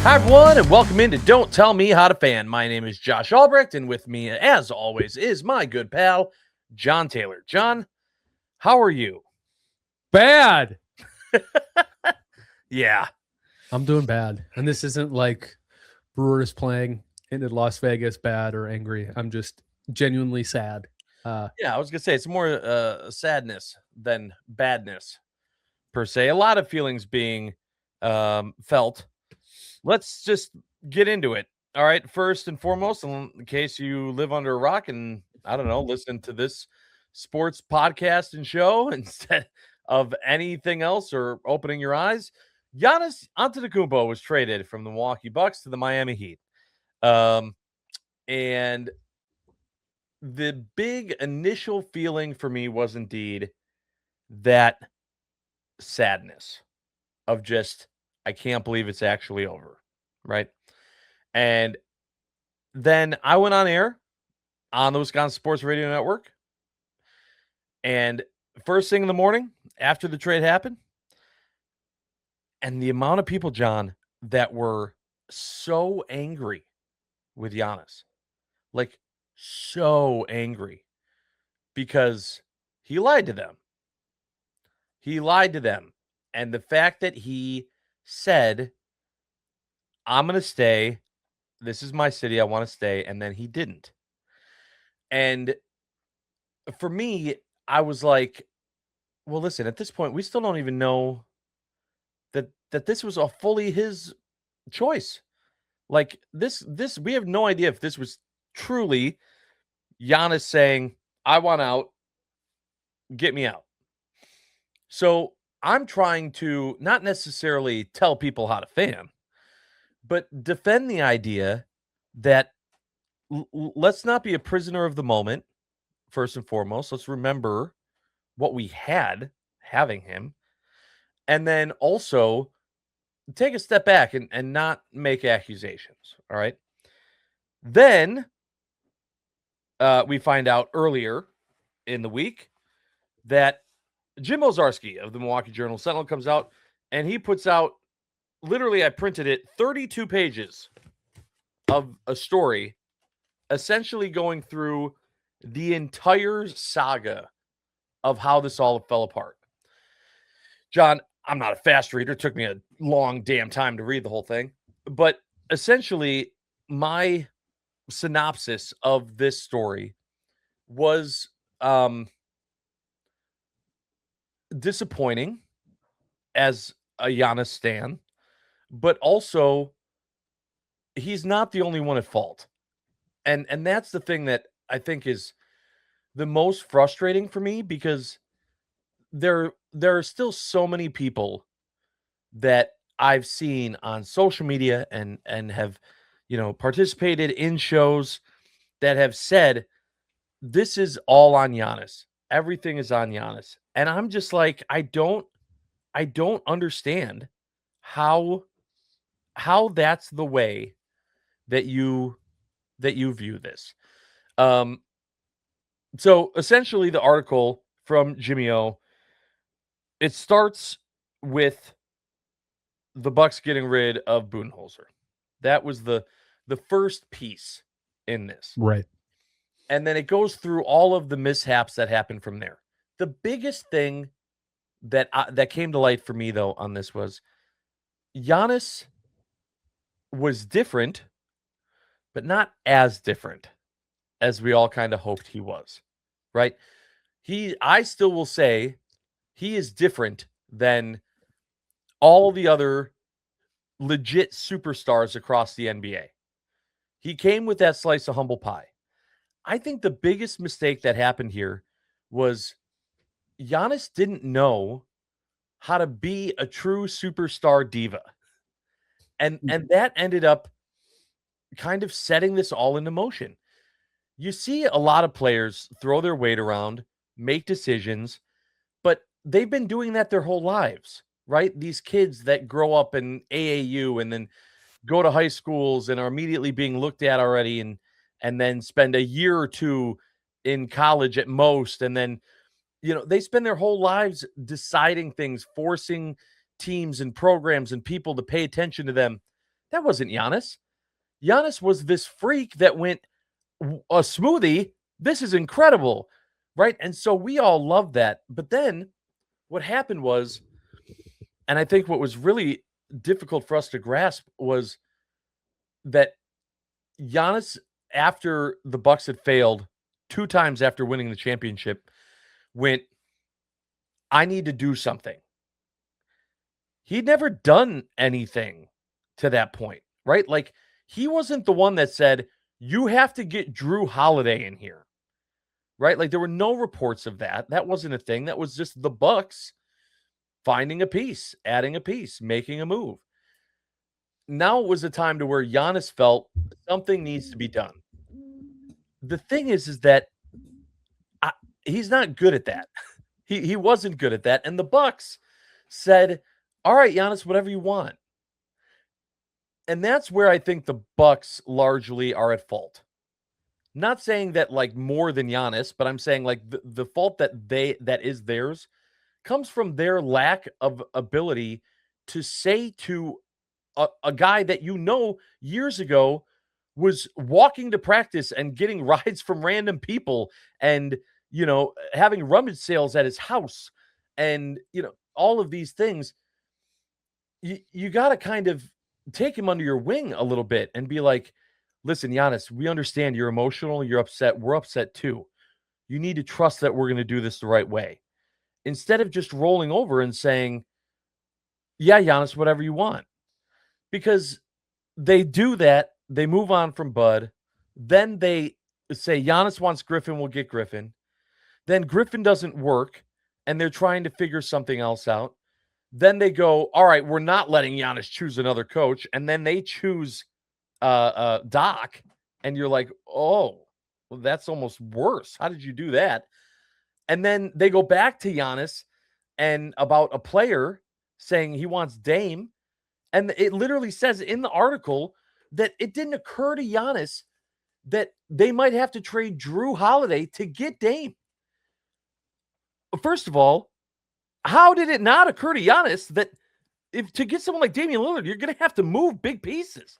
Hi, everyone, and welcome into Don't Tell Me How to Fan. My name is Josh Albrecht, and with me, as always, is my good pal, John Taylor. John, how are you? Bad. Yeah. I'm doing bad. And this isn't like Brewers playing in Las Vegas bad or angry. I'm just genuinely sad. Yeah, I was going to say it's more sadness than badness, per se. A lot of feelings being felt. Let's just get into it. All right. First and foremost, in case you live under a rock and, I don't know, listen to this sports podcast and show instead of anything else or opening your eyes, Giannis Antetokounmpo was traded from the Milwaukee Bucks to the Miami Heat. And the big initial feeling for me was indeed that sadness of just, I can't believe it's actually over. Right. And then I went on air on the Wisconsin Sports Radio Network. And first thing in the morning after the trade happened, and the amount of people, John, that were so angry with Giannis, like so angry because he lied to them. He lied to them. And the fact that he said, I'm going to stay. This is my city. I want to stay. And then he didn't. And for me, I was like, well, listen, at this point, we still don't even know that this was a fully his choice. Like this, we have no idea if this was truly Giannis saying, I want out, get me out. So I'm trying to not necessarily tell people how to fan, but defend the idea that let's not be a prisoner of the moment, first and foremost. Let's remember what we had having him. And then also take a step back and not make accusations. All right. Then we find out earlier in the week that Jim Ozarski of the Milwaukee Journal-Sentinel comes out and he puts out, literally, I printed it, 32 pages of a story essentially going through the entire saga of how this all fell apart. John, I'm not a fast reader. It took me a long damn time to read the whole thing. But essentially, my synopsis of this story was disappointing as a Giannis stan, but also he's not the only one at fault. And that's the thing that I think is the most frustrating for me, because there are still so many people that I've seen on social media and have, participated in shows that have said this is all on Giannis. Everything is on Giannis. And I'm just like, I don't understand how that's the way that you view this. So essentially the article from Jimmy O, it starts with the Bucks getting rid of Budenholzer. That was the first piece in this. Right. And then it goes through all of the mishaps that happened from there. The biggest thing that came to light for me, though, on this was Giannis was different, but not as different as we all kind of hoped he was, right? I still will say he is different than all the other legit superstars across the NBA. He came with that slice of humble pie. I think the biggest mistake that happened here was Giannis didn't know how to be a true superstar diva. And that ended up kind of setting this all into motion. You see a lot of players throw their weight around, make decisions, but they've been doing that their whole lives, right? These kids that grow up in AAU and then go to high schools and are immediately being looked at already, and then spend a year or two in college at most, and then they spend their whole lives deciding things, forcing teams and programs and people to pay attention to them. That wasn't Giannis. Giannis was this freak that went a smoothie. This is incredible, right? And so we all loved that. But then what happened was, and I think what was really difficult for us to grasp was that Giannis, after the Bucks had failed 2 times after winning the championship, went, I need to do something. He'd never done anything to that point, right? Like, he wasn't the one that said, you have to get Drew Holiday in here, right? Like, there were no reports of that. That wasn't a thing. That was just the Bucks finding a piece, adding a piece, making a move. Now it was a time to where Giannis felt something needs to be done. The thing is that I, he's not good at that. He wasn't good at that, and the Bucks said, "All right, Giannis, whatever you want." And that's where I think the Bucks largely are at fault. Not saying that like more than Giannis, but I'm saying like the fault that is theirs comes from their lack of ability to say to a guy that years ago was walking to practice and getting rides from random people and having rummage sales at his house and all of these things. You got to kind of take him under your wing a little bit and be like, listen, Giannis, we understand you're emotional, you're upset, we're upset too. You need to trust that we're going to do this the right way, instead of just rolling over and saying, yeah, Giannis, whatever you want. Because they do that. They move on from Bud. Then they say Giannis wants Griffin, we'll get Griffin. Then Griffin doesn't work, and they're trying to figure something else out. Then they go, all right, we're not letting Giannis choose another coach. And then they choose Doc. And you're like, oh, well, that's almost worse. How did you do that? And then they go back to Giannis and about a player saying he wants Dame. And it literally says in the article that it didn't occur to Giannis that they might have to trade Drew Holiday to get Dame. First of all, how did it not occur to Giannis that if to get someone like Damian Lillard, you're going to have to move big pieces?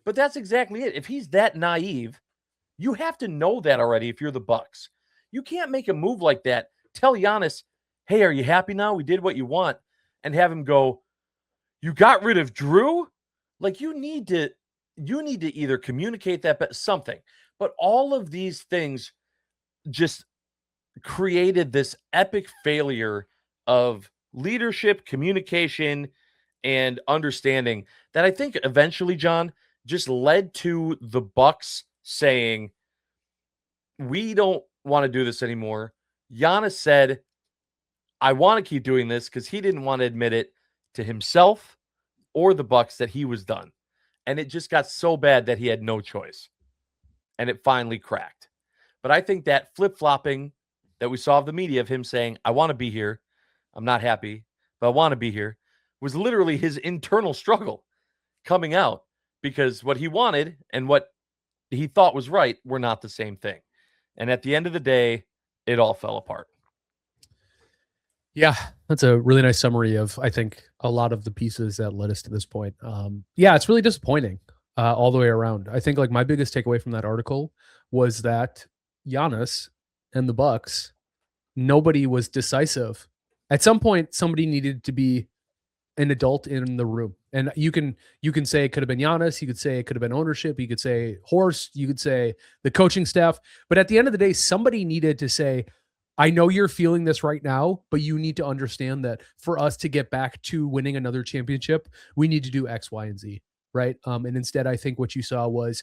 But that's exactly it. If he's that naive, you have to know that already if you're the Bucks. You can't make a move like that. Tell Giannis, hey, are you happy now? We did what you want. And have him go, you got rid of Drew? Like you need to either communicate that, but something. But all of these things just created this epic failure of leadership, communication, and understanding that I think eventually, John, just led to the Bucks saying, we don't want to do this anymore. Giannis said, I want to keep doing this because he didn't want to admit it to himself or the Bucks that he was done. And it just got so bad that he had no choice. And it finally cracked. But I think that flip-flopping that we saw of the media of him saying, I want to be here. I'm not happy, but I want to be here, was literally his internal struggle coming out because what he wanted and what he thought was right were not the same thing. And at the end of the day, it all fell apart. Yeah, that's a really nice summary of, I think, a lot of the pieces that led us to this point. Yeah, it's really disappointing all the way around. I think like my biggest takeaway from that article was that Giannis and the Bucks, nobody was decisive. At some point, somebody needed to be an adult in the room. And you can say it could have been Giannis, you could say it could have been ownership, you could say Horst, you could say the coaching staff. But at the end of the day, somebody needed to say, I know you're feeling this right now, but you need to understand that for us to get back to winning another championship, we need to do X, Y, and Z. Right. And instead, I think what you saw was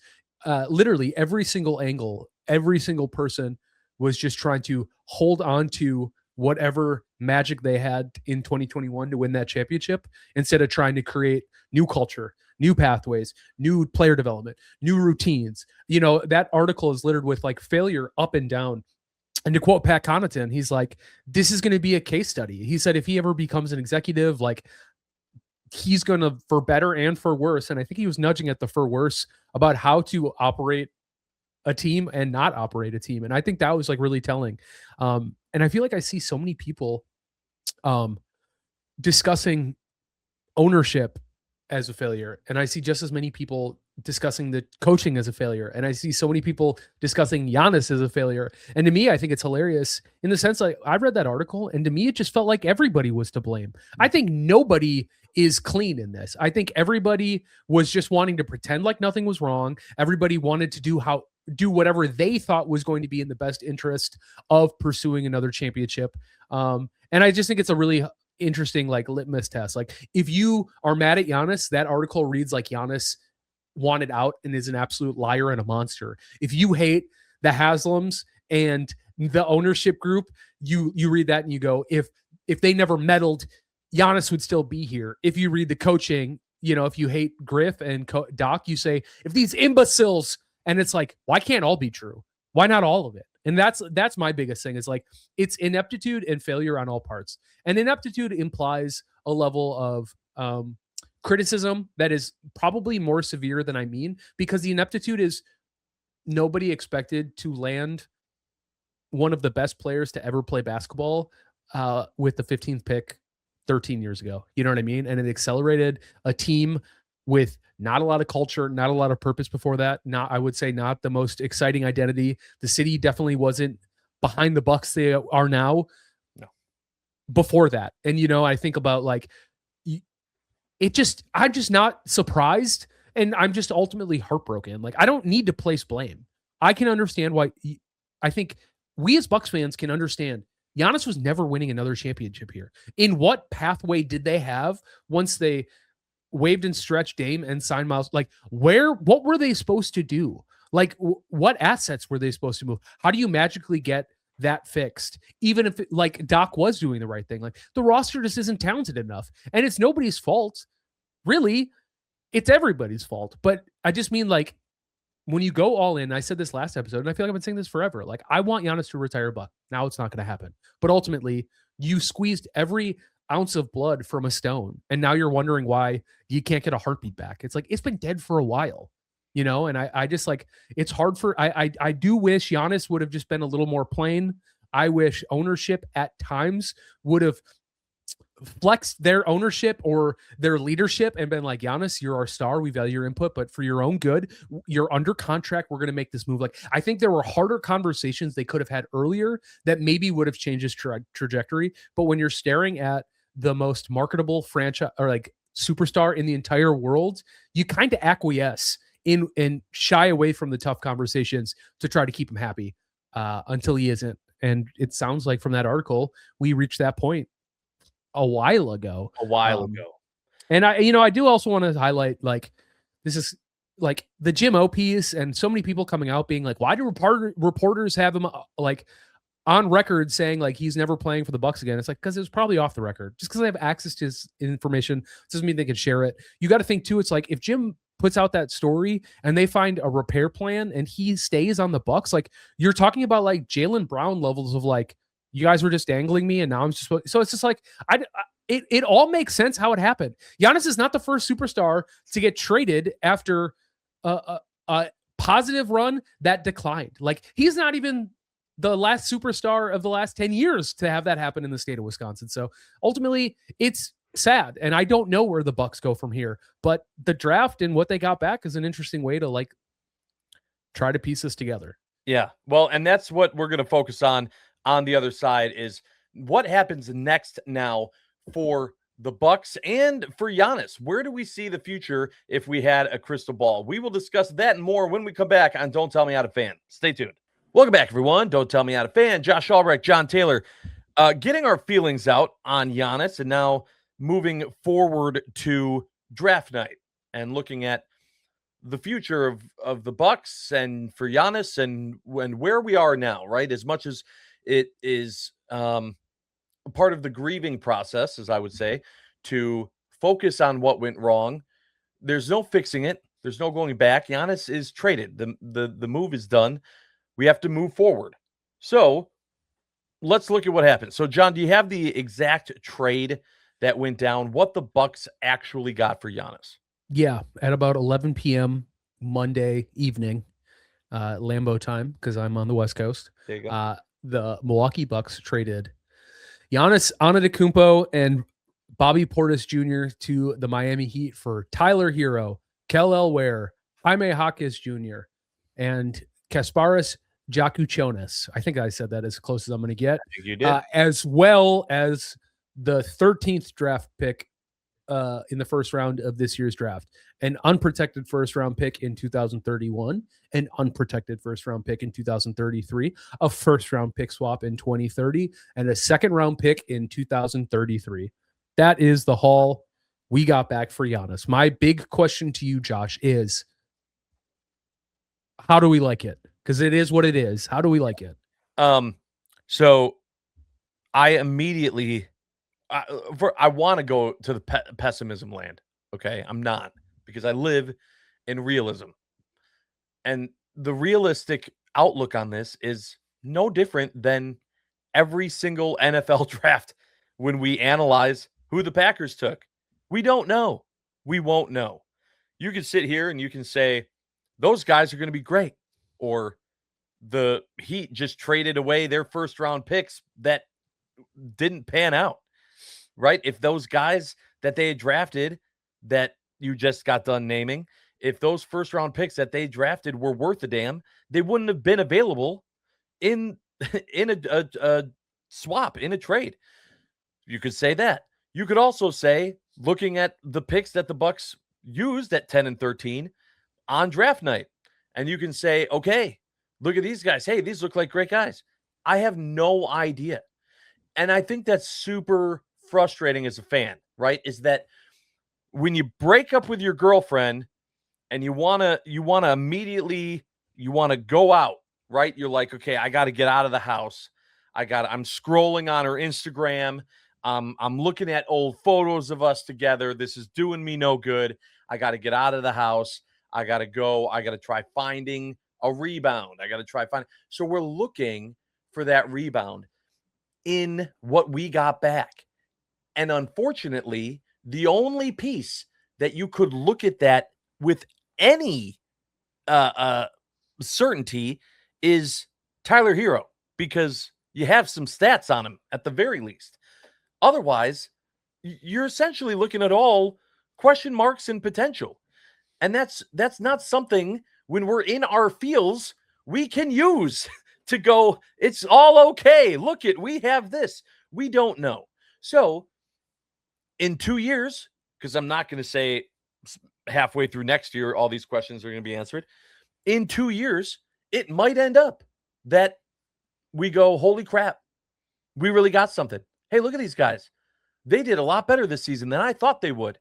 literally every single angle, every single person was just trying to hold on to whatever magic they had in 2021 to win that championship instead of trying to create new culture, new pathways, new player development, new routines. You know, that article is littered with like failure up and down. And to quote Pat Connaughton, he's like, this is going to be a case study. He said, if he ever becomes an executive, like he's going to, for better and for worse. And I think he was nudging at the for worse about how to operate a team and not operate a team. And I think that was like really telling. And I feel like I see so many people discussing ownership as a failure, and I see just as many people discussing the coaching as a failure, and I see so many people discussing Giannis as a failure. And to me, I think it's hilarious in the sense like I read that article, and to me, it just felt like everybody was to blame. I think nobody is clean in this. I think everybody was just wanting to pretend like nothing was wrong. Everybody wanted to do whatever they thought was going to be in the best interest of pursuing another championship. And I just think it's a really interesting like litmus test. Like if you are mad at Giannis, that article reads like Giannis wanted out and is an absolute liar and a monster. If you hate the Haslams and the ownership group, you read that and you go, if they never meddled, Giannis would still be here. If you read the coaching, if you hate Griff and Doc, you say, if these imbeciles, and it's like, why can't all be true? Why not all of it? And that's my biggest thing is like, it's ineptitude and failure on all parts. And ineptitude implies a level of criticism that is probably more severe than I mean, because the ineptitude is nobody expected to land one of the best players to ever play basketball with the 15th pick 13 years ago. You know what I mean? And it accelerated a team with not a lot of culture, not a lot of purpose before that. I would say not the most exciting identity. The city definitely wasn't behind the Bucks they are now. No. Before that. And, I think about like, I'm just not surprised. And I'm just ultimately heartbroken. Like, I don't need to place blame. I can understand why. I think we as Bucks fans can understand Giannis was never winning another championship here. In what pathway did they have once they waived and stretched Dame and signed Miles? Like, what were they supposed to do? Like, what assets were they supposed to move? How do you magically get that fixed? Even if like Doc was doing the right thing, like the roster just isn't talented enough, and it's nobody's fault. Really, it's everybody's fault. But I just mean like when you go all in, I said this last episode, and I feel like I've been saying this forever. Like, I want Giannis to retire, but now it's not going to happen. But ultimately, you squeezed every ounce of blood from a stone, and now you're wondering why you can't get a heartbeat back. It's like, it's been dead for a while, and I just like, it's hard for, I do wish Giannis would have just been a little more plain. I wish ownership at times would have flexed their ownership or their leadership and been like, Giannis, you're our star. We value your input, but for your own good, you're under contract. We're going to make this move. Like, I think there were harder conversations they could have had earlier that maybe would have changed his trajectory. But when you're staring at the most marketable franchise or like superstar in the entire world, you kind of acquiesce in and shy away from the tough conversations to try to keep him happy until he isn't. And it sounds like from that article, we reached that point a while ago. And I do also want to highlight, like, this is like the Jim O piece and so many people coming out being like, why do reporters have him like on record saying like he's never playing for the Bucks again? It's like, because it was probably off the record. Just because they have access to his information doesn't mean they can share it. You got to think too, it's like if Jim puts out that story and they find a repair plan and he stays on the Bucks, like, you're talking about like Jaylen Brown levels of like, you guys were just dangling me and now I'm just, so it's just like, it all makes sense how it happened. Giannis is not the first superstar to get traded after a positive run that declined. Like, he's not even the last superstar of the last 10 years to have that happen in the state of Wisconsin. So ultimately it's sad. And I don't know where the Bucks go from here, but the draft and what they got back is an interesting way to like try to piece this together. Yeah. Well, and that's what we're going to focus on the other side is what happens next now for the Bucks and for Giannis. Where do we see the future if we had a crystal ball? We will discuss that and more when we come back on Don't Tell Me How to Fan. Stay tuned. Welcome back, everyone. Don't Tell Me How to Fan. Josh Albrecht, John Taylor, getting our feelings out on Giannis and now moving forward to draft night and looking at the future of the Bucks and for Giannis and where we are now, right? As much as it is part of the grieving process, as I would say, to focus on what went wrong. There's no fixing it. There's no going back. Giannis is traded. The move is done. We have to move forward. So let's look at what happened. So, John, do you have the exact trade that went down? What the Bucks actually got for Giannis? Yeah, at about 11 p.m. Monday evening, Lambeau time, because I'm on the West Coast. There you go. The Milwaukee Bucks traded Giannis Antetokounmpo and Bobby Portis Jr. to the Miami Heat for Tyler Hero, Kel Elware, Jaime Jaquez Jr., and Kasparis Jakuchonis. I think I said that as close as I'm going to get. I think you did. As well as the 13th draft pick in the first round of this year's draft, an unprotected first round pick in 2031, an unprotected first round pick in 2033, a first round pick swap in 2030, and a second round pick in 2033. That is the haul we got back for Giannis. My big question to you, Josh, is how do we like it? Because it is what it is. How do we like it? So I immediately I want to go to the pessimism land. Okay, I'm not, because I live in realism, and the realistic outlook on this is no different than every single NFL draft. When we analyze who the Packers took, we don't know. We won't know. You can sit here and you can say those guys are going to be great, or the Heat just traded away their first round picks that didn't pan out. Right? If those guys that they had drafted that you just got done naming, if those first round picks that they drafted were worth a damn, they wouldn't have been available in a swap, in a trade. You could say that. You could also say, looking at the picks that the Bucks used at 10 and 13 on draft night, and you can say, okay, look at these guys. Hey, these look like great guys. I have no idea. And I think that's super frustrating as a fan, right? Is that when you break up with your girlfriend and you want to immediately, you want to go out, right? You're like, okay, I got to get out of the house. I'm scrolling on her Instagram. I'm looking at old photos of us together. This is doing me no good. I got to get out of the house. I got to go. I got to try finding a rebound. So we're looking for that rebound in what we got back. And unfortunately, the only piece that you could look at that with any certainty is Tyler Hero, because you have some stats on him at the very least. Otherwise, you're essentially looking at all question marks and potential. And that's not something, when we're in our fields, we can use to go, it's all okay. Look it, we have this. We don't know. So in 2 years, because I'm not going to say halfway through next year all these questions are going to be answered. In 2 years, it might end up that we go, holy crap, we really got something. Hey, look at these guys. They did a lot better this season than I thought they would.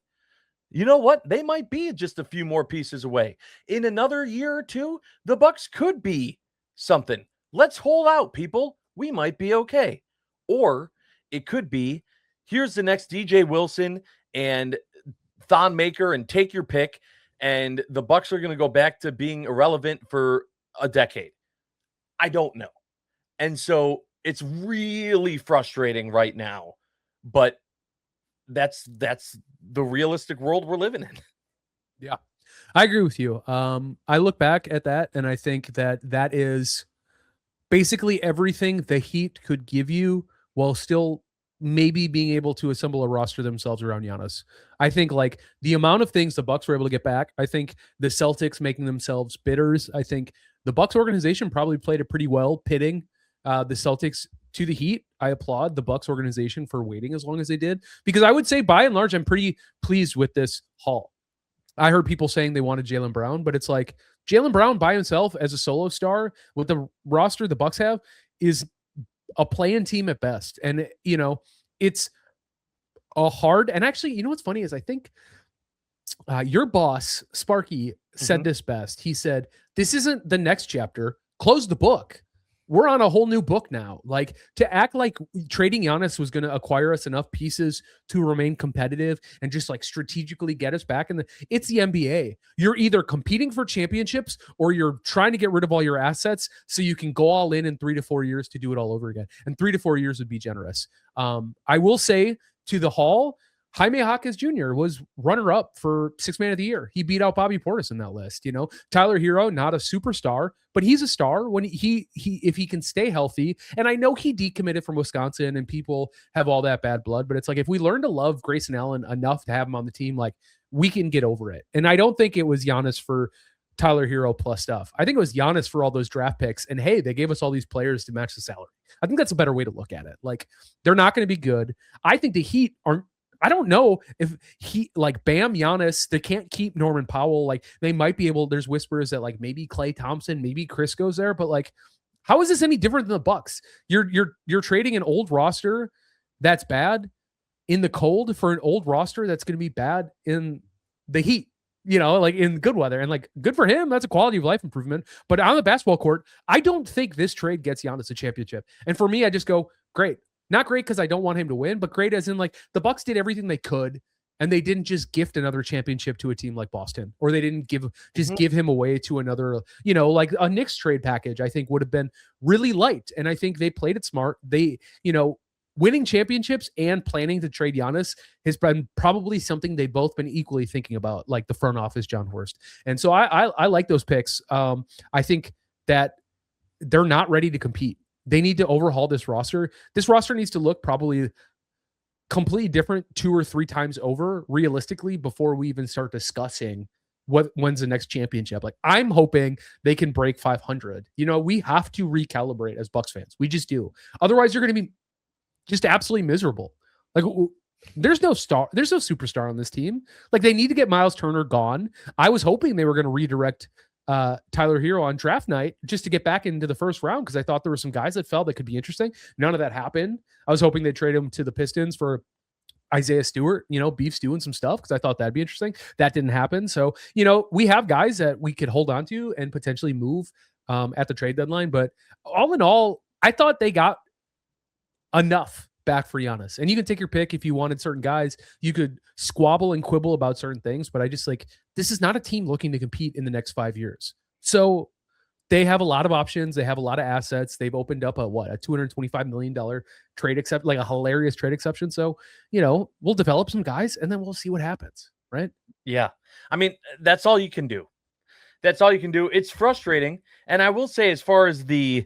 You know what? They might be just a few more pieces away. In another year or two, the Bucks could be something. Let's hold out, people. We might be okay. Or it could be, here's the next DJ Wilson and Thon Maker, and take your pick, and the Bucks are going to go back to being irrelevant for a decade. I don't know. And so it's really frustrating right now, but that's the realistic world we're living in. Yeah, I agree with you. I look back at that and I think that is basically everything the Heat could give you while still maybe being able to assemble a roster themselves around Giannis. I think like the amount of things the Bucks were able to get back, I think the Celtics making themselves bidders, I think the Bucks organization probably played it pretty well pitting the Celtics to the Heat. I applaud the Bucks organization for waiting as long as they did, because I would say by and large, I'm pretty pleased with this haul. I heard people saying they wanted Jaylen Brown, but it's like Jaylen Brown by himself as a solo star with the roster the Bucks have is a play-in team at best. And, you know, it's a hard, and actually, you know, what's funny is I think your boss, Sparky, said this best. He said, this isn't the next chapter. Close the book. We're on a whole new book now. Like, to act like trading Giannis was going to acquire us enough pieces to remain competitive and just like strategically get us back in it's the NBA. You're either competing for championships or you're trying to get rid of all your assets so you can go all in 3 to 4 years to do it all over again. And 3 to 4 years would be generous. I will say to the Hall, Jaime Jaquez Jr. was runner up for Sixth Man of the Year. He beat out Bobby Portis in that list. You know, Tyler Hero, not a superstar, but he's a star when he if he can stay healthy. And I know he decommitted from Wisconsin, and people have all that bad blood, but it's like if we learn to love Grayson Allen enough to have him on the team, like we can get over it. And I don't think it was Giannis for Tyler Hero plus stuff. I think it was Giannis for all those draft picks. And hey, they gave us all these players to match the salary. I think that's a better way to look at it. Like they're not going to be good. I think the Heat aren't. I don't know if he like Bam Giannis, they can't keep Norman Powell. Like they might be able, there's whispers that like maybe Klay Thompson, maybe Chris goes there, but like, how is this any different than the Bucks? You're trading an old roster that's bad in the cold for an old roster that's going to be bad in the heat, you know, like in good weather. And like good for him. That's a quality of life improvement. But on the basketball court, I don't think this trade gets Giannis a championship. And for me, I just go, great. Not great because I don't want him to win, but great as in like the Bucks did everything they could, and they didn't just gift another championship to a team like Boston, or they didn't give him away to another, you know, like a Knicks trade package. I think would have been really light, and I think they played it smart. They, you know, winning championships and planning to trade Giannis has been probably something they've both been equally thinking about, like the front office, John Horst. And so I like those picks. I think that they're not ready to compete. They need to overhaul this roster. This roster needs to look probably completely different 2 or 3 times over realistically before we even start discussing when's the next championship. Like I'm hoping they can break 500. You know, we have to recalibrate as Bucks fans. We just do. Otherwise, you're going to be just absolutely miserable. Like there's no superstar on this team. Like they need to get Miles Turner gone. I was hoping they were going to redirect Tyler Hero on draft night just to get back into the first round because I thought there were some guys that fell that could be interesting. None of that happened. I was hoping they'd trade him to the Pistons for Isaiah Stewart, you know, beef stew and some stuff because I thought that'd be interesting. That didn't happen. So, you know, we have guys that we could hold on to and potentially move at the trade deadline. But all in all, I thought they got enough back for Giannis. And you can take your pick if you wanted certain guys. You could squabble and quibble about certain things, but I just like, this is not a team looking to compete in the next 5 years. So they have a lot of options. They have a lot of assets. They've opened up a $225 million trade except like a hilarious trade exception. So, you know, we'll develop some guys and then we'll see what happens. Right. Yeah. I mean, that's all you can do. That's all you can do. It's frustrating. And I will say, as far as the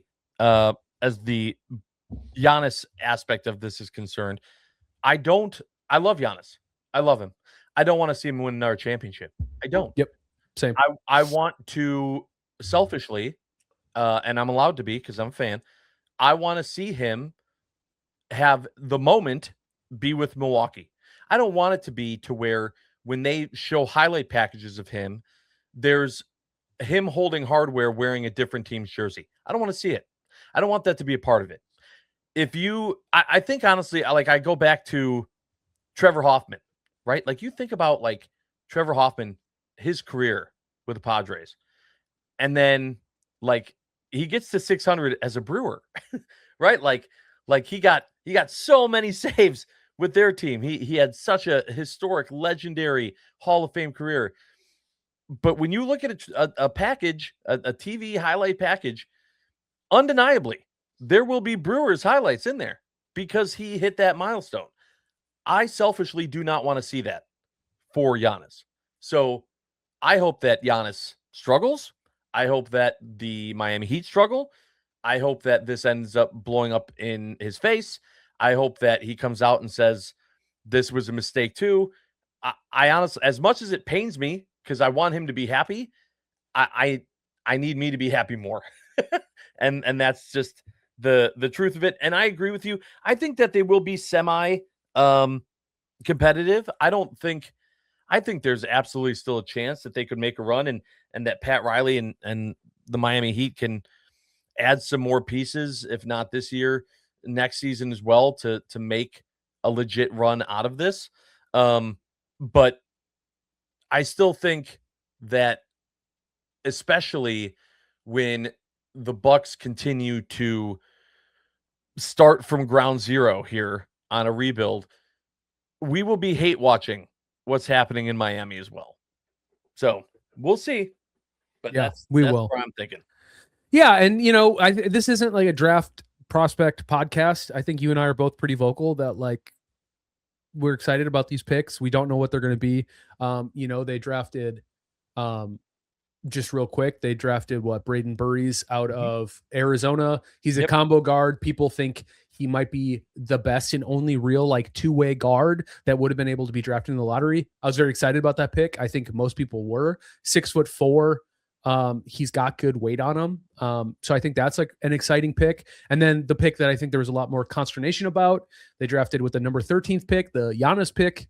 Giannis aspect of this is concerned, I love Giannis. I love him. I don't want to see him win another championship. I don't. Yep. Same. I want to selfishly, and I'm allowed to be because I'm a fan, I want to see him have the moment be with Milwaukee. I don't want it to be to where when they show highlight packages of him, there's him holding hardware wearing a different team's jersey. I don't want to see it. I don't want that to be a part of it. I think honestly, I go back to Trevor Hoffman, right? Like you think about like Trevor Hoffman, his career with the Padres, and then like he gets to 600 as a Brewer, right? Like he got so many saves with their team. He had such a historic, legendary Hall of Fame career. But when you look at a package, a TV highlight package, undeniably, there will be Brewers highlights in there because he hit that milestone. I selfishly do not want to see that for Giannis. So I hope that Giannis struggles. I hope that the Miami Heat struggle. I hope that this ends up blowing up in his face. I hope that he comes out and says, this was a mistake too. I honestly, as much as it pains me, because I want him to be happy, I need me to be happy more. and that's just the truth of it. And I agree with you. I think that they will be semi competitive. I think there's absolutely still a chance that they could make a run and that Pat Riley and the Miami Heat can add some more pieces, if not this year, next season as well, to make a legit run out of this. But I still think that, especially when the Bucks continue to start from ground zero here on a rebuild, we will be hate watching what's happening in Miami as well. So we'll see. But yeah, that's will. What I'm thinking. Yeah, and you know, this isn't like a draft prospect podcast. I think you and I are both pretty vocal that like we're excited about these picks. We don't know what they're going to be. They drafted, just real quick, they drafted Braden Burries out Mhm. of Arizona. He's a Yep. combo guard. People think he might be the best and only real like two-way guard that would have been able to be drafted in the lottery. I was very excited about that pick. I think most people were. 6'4". He's got good weight on him. So I think that's like an exciting pick. And then the pick that I think there was a lot more consternation about, they drafted with the number 13th pick, the Giannis pick.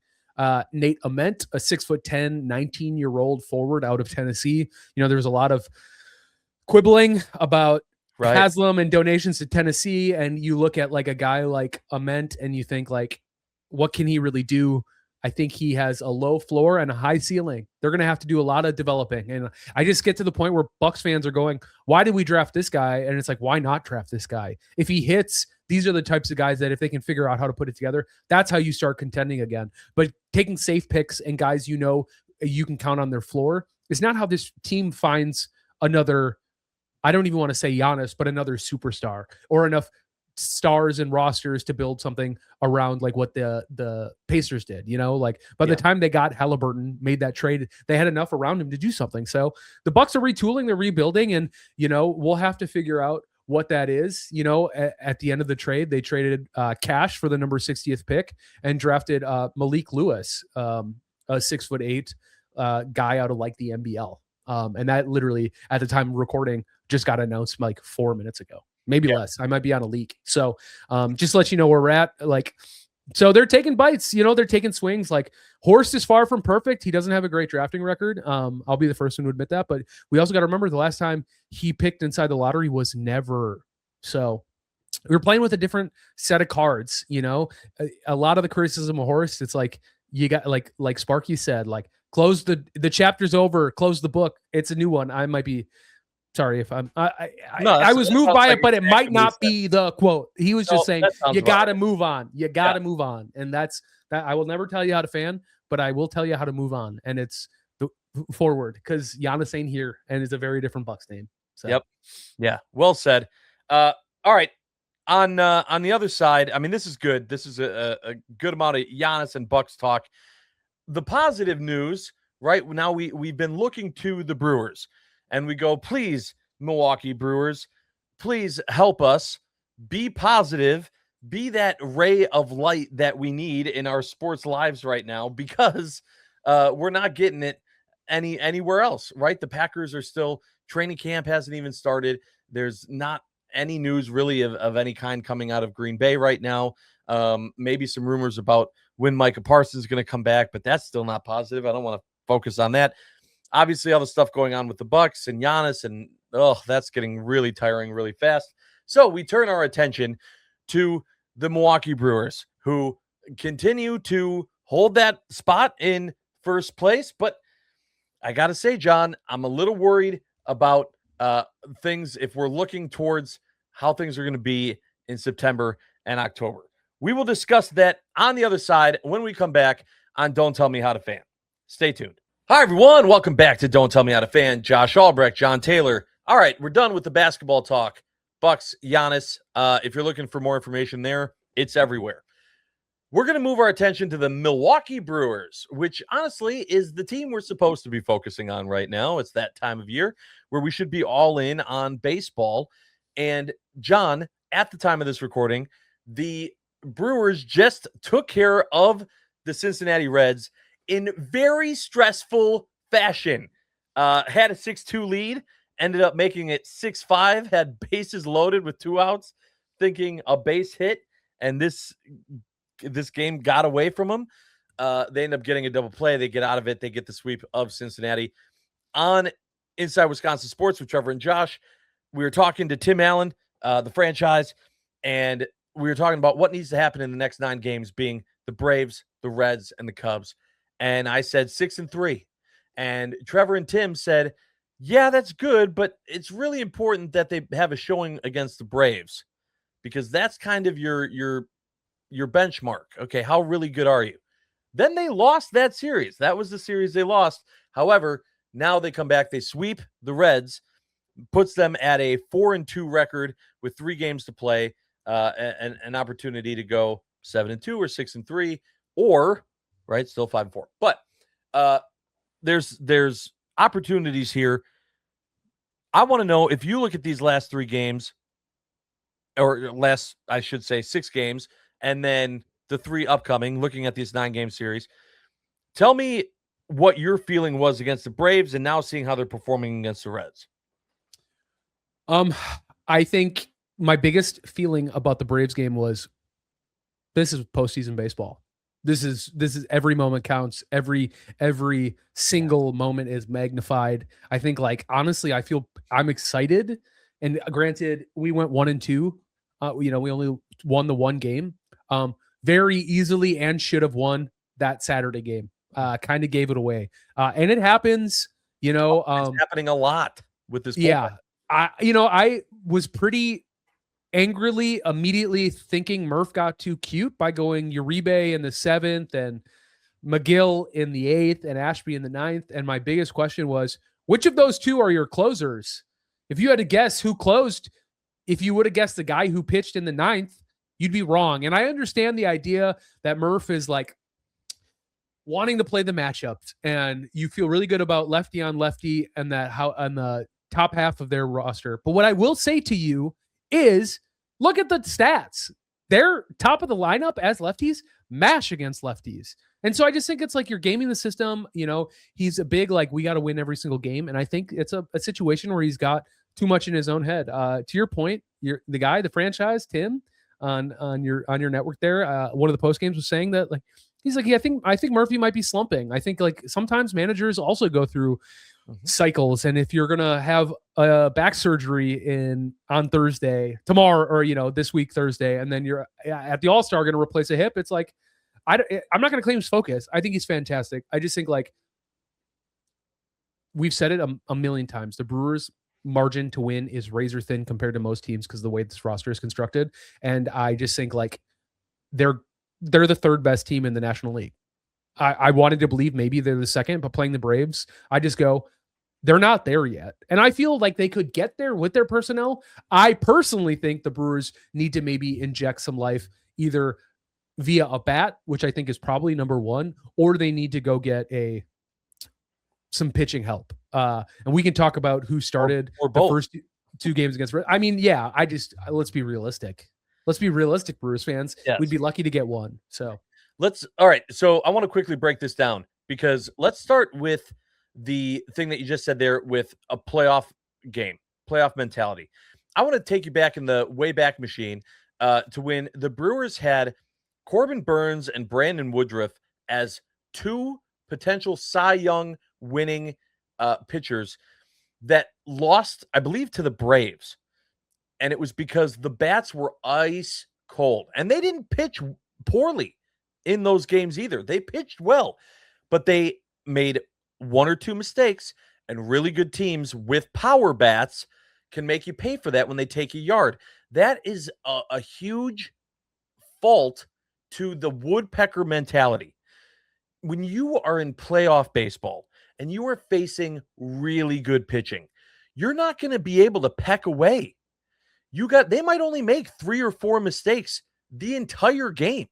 Nate Ament, a 6'10", 19-year-old forward out of Tennessee. There was a lot of quibbling about Right. Haslam and donations to Tennessee. And you look at like a guy like Ament and you think like, what can he really do? I think he has a low floor and a high ceiling. They're going to have to do a lot of developing. And I just get to the point where Bucks fans are going, why did we draft this guy? And it's like, why not draft this guy? If he hits, these are the types of guys that if they can figure out how to put it together, that's how you start contending again. But taking safe picks and guys you can count on their floor is not how this team finds another, I don't even want to say Giannis, but another superstar or enough stars and rosters to build something around like what the Pacers did, like by the time they got Halliburton, made that trade, they had enough around him to do something. So the Bucks are retooling, they're rebuilding, and we'll have to figure out what that is. At the end of the trade, they traded cash for the number 60th pick and drafted Malik Lewis, a 6'8" guy out of like the NBL. And that literally at the time of recording just got announced like 4 minutes ago. Maybe less. I might be on a leak. So just to let you know where we're at. Like, so they're taking bites, they're taking swings. Like Horst is far from perfect. He doesn't have a great drafting record. I'll be the first one to admit that. But we also got to remember the last time he picked inside the lottery was never. So we were playing with a different set of cards, a lot of the criticism of Horst, it's like, you got like Sparky said, like close the chapter's over, close the book. It's a new one. I might be, sorry if I was moved by it, but it might not be the quote. He was just saying, you got to move on. You got to move on. And that's that. I will never tell you how to fan, but I will tell you how to move on. And it's the forward because Giannis ain't here and it's a very different Bucks name. So. Yep. Yeah. Well said. All right. On the other side, I mean, this is good. This is a good amount of Giannis and Bucks talk. The positive news, right now, we've been looking to the Brewers. And we go, please, Milwaukee Brewers, please help us be positive, be that ray of light that we need in our sports lives right now, because we're not getting it anywhere else, right? The Packers are still, training camp hasn't even started. There's not any news really of any kind coming out of Green Bay right now. Maybe some rumors about when Micah Parsons is going to come back, but that's still not positive. I don't want to focus on that. Obviously, all the stuff going on with the Bucks and Giannis, and that's getting really tiring really fast. So we turn our attention to the Milwaukee Brewers, who continue to hold that spot in first place. But I got to say, John, I'm a little worried about things if we're looking towards how things are going to be in September and October. We will discuss that on the other side when we come back on Don't Tell Me How to Fan. Stay tuned. Hi, everyone. Welcome back to Don't Tell Me How to Fan. Josh Albrecht, John Taylor. All right, we're done with the basketball talk. Bucks, Giannis. If you're looking for more information there, it's everywhere. We're going to move our attention to the Milwaukee Brewers, which honestly is the team we're supposed to be focusing on right now. It's that time of year where we should be all in on baseball. And John, at the time of this recording, the Brewers just took care of the Cincinnati Reds in very stressful fashion. Had a 6-2 lead, ended up making it 6-5, had bases loaded with 2 outs, thinking a base hit, and this game got away from them. They end up getting a double play. They get out of it. They get the sweep of Cincinnati. On Inside Wisconsin Sports with Trevor and Josh, we were talking to Tim Allen, the franchise, and we were talking about what needs to happen in the next 9 games, being the Braves, the Reds, and the Cubs. And I said 6-3. And Trevor and Tim said, yeah, that's good, but it's really important that they have a showing against the Braves because that's kind of your benchmark. Okay, how really good are you? Then they lost that series. That was the series they lost. However, now they come back, they sweep the Reds, puts them at a 4-2 record with 3 games to play, and an opportunity to go 7-2 or 6-3, or right, still 5-4. But there's opportunities here. I want to know if you look at these last 3 games, or last, I should say, 6 games, and then the 3 upcoming, looking at this 9-game series. Tell me what your feeling was against the Braves and now seeing how they're performing against the Reds. I think my biggest feeling about the Braves game was this is postseason baseball. This is every moment counts. Every single moment is magnified. I think, like, honestly, I'm excited. And granted, we went 1-2. We only won the one game. Very easily, and should have won that Saturday game. Kind of gave it away. And it happens, It's happening a lot with this. yeah. I was pretty angrily immediately thinking Murph got too cute by going Uribe in the 7th and McGill in the 8th and Ashby in the 9th. And my biggest question was, which of those two are your closers? If you had to guess who closed, if you would have guessed the guy who pitched in the 9th, you'd be wrong. And I understand the idea that Murph is like wanting to play the matchups, and you feel really good about lefty on lefty and that how on the top half of their roster. But what I will say to you is look at the stats. They're top of the lineup as lefties, mash against lefties. And so I just think it's like you're gaming the system. He's a big, like, we got to win every single game. And I think it's a situation where he's got too much in his own head. To your point, you're the guy, the franchise, Tim, on your network there. One of the post games was saying that, like, he's like, yeah, I think Murphy might be slumping. I think, like, sometimes managers also go through cycles, and if you're gonna have a back surgery on Thursday, tomorrow, or this week Thursday, and then you're at the All-Star going to replace a hip, it's like I'm not going to claim his focus. I think he's fantastic. I just think, like, we've said it a million times, the Brewers' margin to win is razor thin compared to most teams because of the way this roster is constructed, and I just think, like, they're the third best team in the National League. I wanted to believe maybe they're the second, but playing the Braves, I just go, they're not there yet. And I feel like they could get there with their personnel. I personally think the Brewers need to maybe inject some life either via a bat, which I think is probably number one, or they need to go get some pitching help. And we can talk about who started or the first 2 games against. I mean, yeah, let's be realistic. Let's be realistic, Brewers fans. Yes. We'd be lucky to get one. So all right. So I want to quickly break this down, because let's start with the thing that you just said there with a playoff game, playoff mentality. I want to take you back in the way back machine to when the Brewers had Corbin Burnes and Brandon Woodruff as 2 potential Cy Young winning pitchers that lost, I believe, to the Braves. And it was because the bats were ice cold, and they didn't pitch poorly in those games either. They pitched well, but they made 1 or 2 mistakes, and really good teams with power bats can make you pay for that when they take a yard. That is a huge fault to the woodpecker mentality. When you are in playoff baseball and you are facing really good pitching, you're not going to be able to peck away. They might only make 3 or 4 mistakes the entire game.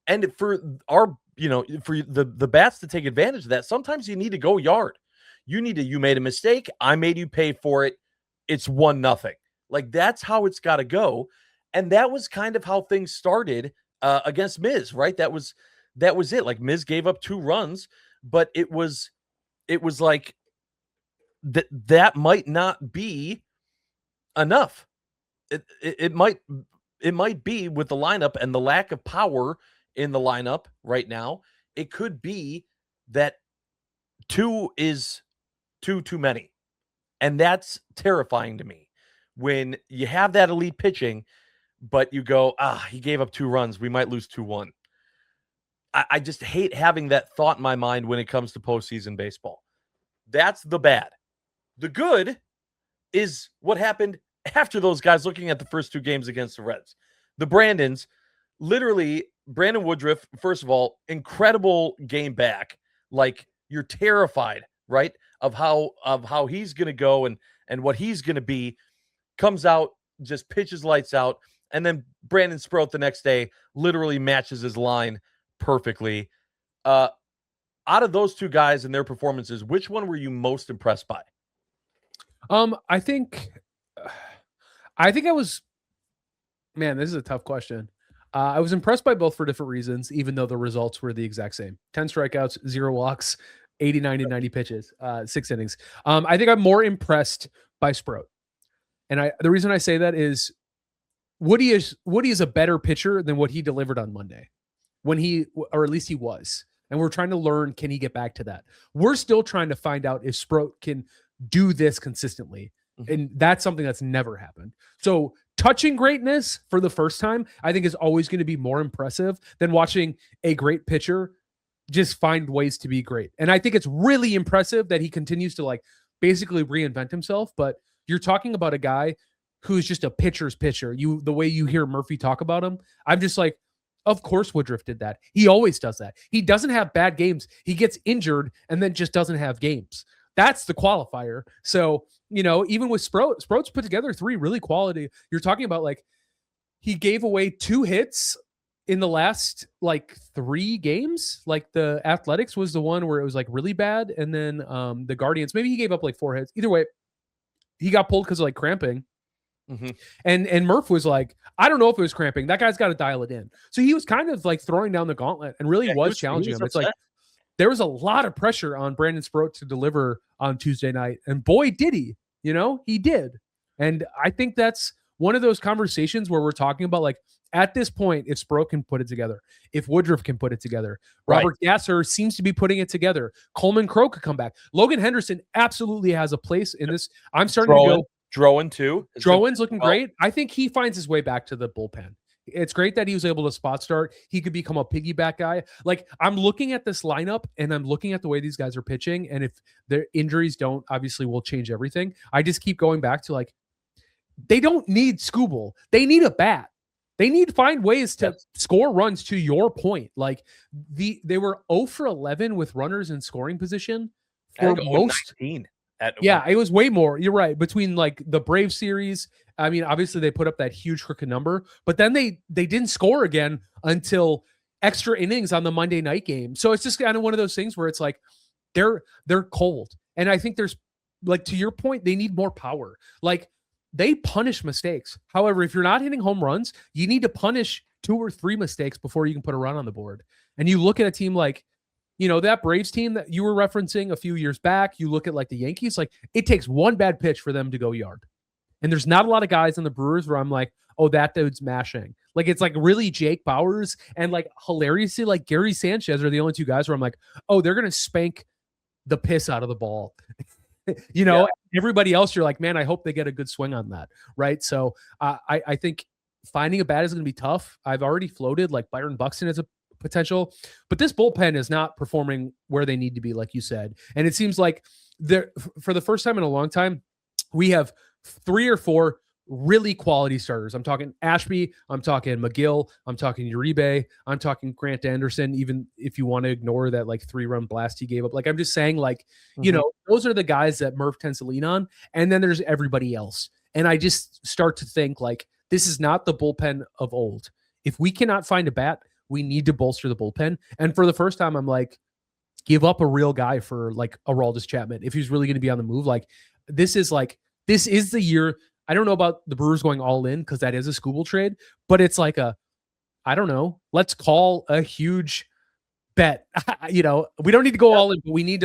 And for for the bats to take advantage of that, sometimes you need to go yard. You made a mistake, I made you pay for it. It's 1-0. Like, that's how it's got to go. And that was kind of how things started against Miz, right? That was it. Like, Miz gave up 2 runs, but it was like that might not be enough. It might be with the lineup and the lack of power in the lineup right now. It could be that 2 is too many. And that's terrifying to me when you have that elite pitching, but you go, he gave up 2 runs. We might lose 2-1. I just hate having that thought in my mind when it comes to postseason baseball. That's the bad. The good is what happened after those guys, looking at the first 2 games against the Reds. The Brandons, literally, Brandon Woodruff, first of all, incredible game back. Like, you're terrified, right, of how he's going to go and what he's going to be. Comes out, just pitches lights out, and then Brandon Sproat the next day literally matches his line perfectly. Out of those two guys and their performances, which one were you most impressed by? I think I was, man, this is a tough question. I was impressed by both for different reasons, even though the results were the exact same. 10 strikeouts, 0 walks, 89 to 90 pitches, 6 innings. I think I'm more impressed by Sproat. And the reason I say that is Woody is a better pitcher than what he delivered on Monday. Or at least he was. And we're trying to learn, can he get back to that? We're still trying to find out if Sproat can do this consistently. And that's something that's never happened. So touching greatness for the first time, I think is always going to be more impressive than watching a great pitcher just find ways to be great. And I think it's really impressive that he continues to like basically reinvent himself. But you're talking about a guy who's just a pitcher's pitcher. The way you hear Murphy talk about him, I'm just like, of course Woodruff did that. He always does that. He doesn't have bad games. He gets injured and then just doesn't have games. That's the qualifier. So, even with Sproat's put together 3 really quality. You're talking about like he gave away 2 hits in the last like 3 games. Like the Athletics was the one where it was like really bad. And then the Guardians, maybe he gave up like 4 hits. Either way, he got pulled because of like cramping. And Murph was like, I don't know if it was cramping. That guy's got to dial it in. So he was kind of like throwing down the gauntlet and really was challenging him. It's like there was a lot of pressure on Brandon Sproat to deliver on Tuesday night. And boy, did he. He did. And I think that's one of those conversations where we're talking about like at this point, if Sproat can put it together, if Woodruff can put it together, Robert Gasser seems to be putting it together. Coleman Crow could come back. Logan Henderson absolutely has a place in this. I'm starting to go. Drowan too. Drowan's looking great. I think he finds his way back to the bullpen. It's great that he was able to spot start. He could become a piggyback guy. Like I'm looking at this lineup and I'm looking at the way these guys are pitching. And if their injuries don't, obviously will change everything. I just keep going back to like, they don't need Scooble. They need a bat. They need to find ways to score runs, to your point. Like they were 0 for 11 with runners in scoring position for most. 19. It was way more. You're right. Between like the Brave series, I mean, obviously they put up that huge crooked number, but then they didn't score again until extra innings on the Monday night game. So it's just kind of one of those things where it's like they're cold. And I think there's like, to your point, they need more power. Like they punish mistakes. However, if you're not hitting home runs, you need to punish 2 or 3 mistakes before you can put a run on the board. And you look at a team like, that Braves team that you were referencing a few years back, you look at like the Yankees, like it takes one bad pitch for them to go yard. And there's not a lot of guys in the Brewers where I'm like, oh, that dude's mashing. Like it's like really Jake Bauers and like hilariously like Gary Sanchez are the only 2 guys where I'm like, oh, they're going to spank the piss out of the ball. Everybody else, you're like, man, I hope they get a good swing on that. Right. So I think finding a bat is going to be tough. I've already floated like Byron Buxton as a potential, but this bullpen is not performing where they need to be, like you said. And it seems like for the first time in a long time, we have 3 or 4 really quality starters. I'm talking Ashby, I'm talking McGill, I'm talking Uribe, I'm talking Grant Anderson, even if you want to ignore that like 3-run blast he gave up. Like I'm just saying like, those are the guys that Murph tends to lean on. And then there's everybody else. And I just start to think like, this is not the bullpen of old. If we cannot find a bat, we need to bolster the bullpen. And for the first time, I'm like, give up a real guy for like Aroldis Chapman. If he's really going to be on the move, like this is the year. I don't know about the Brewers going all in because that is a Scooble trade, but it's like I don't know. Let's call a huge bet. We don't need to go all in, but we need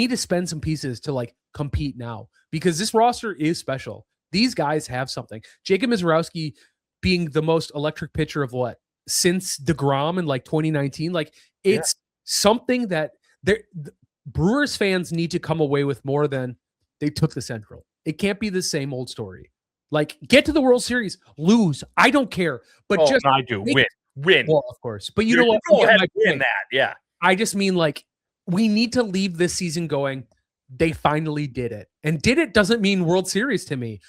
to spend some pieces to like compete now because this roster is special. These guys have something. Jacob Mizorowski being the most electric pitcher of what? Since DeGrom in like 2019, like it's something that the Brewers fans need to come away with more than they took the Central. It can't be the same old story. Like get to the World Series, lose. I don't care, but I do win. Well, of course, but you know what? Go ahead and win that. Yeah. I just mean like we need to leave this season going. They finally did it, and did it doesn't mean World Series to me.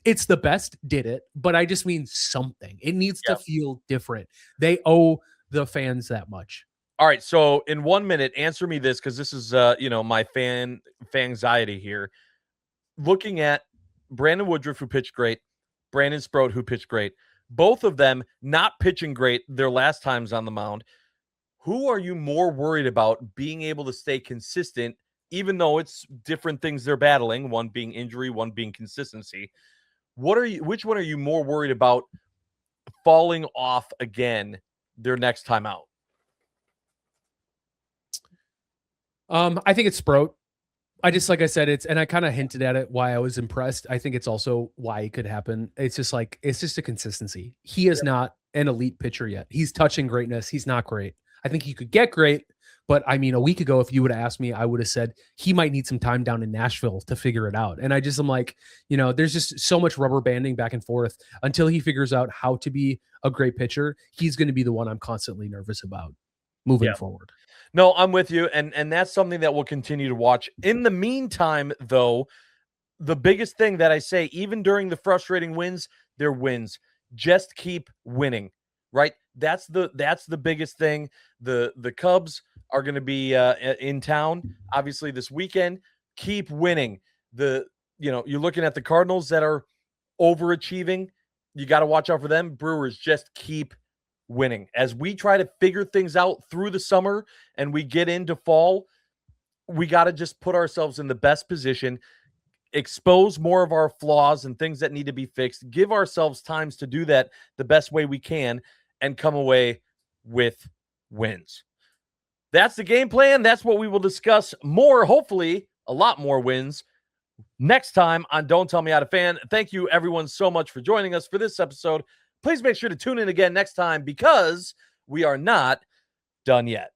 It's the best did it, but I just mean something. It needs to feel different. They owe the fans that much. All right. So in 1 minute, answer me this because this is my fan anxiety here. Looking at Brandon Woodruff, who pitched great, Brandon Sproat, who pitched great, both of them not pitching great their last times on the mound. Who are you more worried about being able to stay consistent, even though it's different things they're battling, one being injury, one being consistency? Which one are you more worried about falling off again their next time out? I think it's Sprout. I just like I said, it's and I kind of hinted at it why I was impressed. I think it's also why it could happen. It's just like it's just a consistency. He is not an elite pitcher yet. He's touching greatness. He's not great. I think he could get great, but I mean, a week ago, if you would have asked me, I would have said he might need some time down in Nashville to figure it out. And I just am like, there's just so much rubber banding back and forth until he figures out how to be a great pitcher. He's going to be the one I'm constantly nervous about moving forward. No, I'm with you, and that's something that we'll continue to watch. In the meantime, though, the biggest thing that I say, even during the frustrating wins, they're wins. Just keep winning, right? That's the biggest thing. The Cubs are going to be in town, obviously, this weekend. Keep winning. You're looking at the Cardinals that are overachieving. You got to watch out for them. Brewers, just keep winning. As we try to figure things out through the summer and we get into fall, we got to just put ourselves in the best position, expose more of our flaws and things that need to be fixed, give ourselves times to do that the best way we can, and come away with wins. That's the game plan. That's what we will discuss more, hopefully a lot more wins next time on Don't Tell Me How to Fan. Thank you everyone so much for joining us for this episode. Please make sure to tune in again next time because we are not done yet.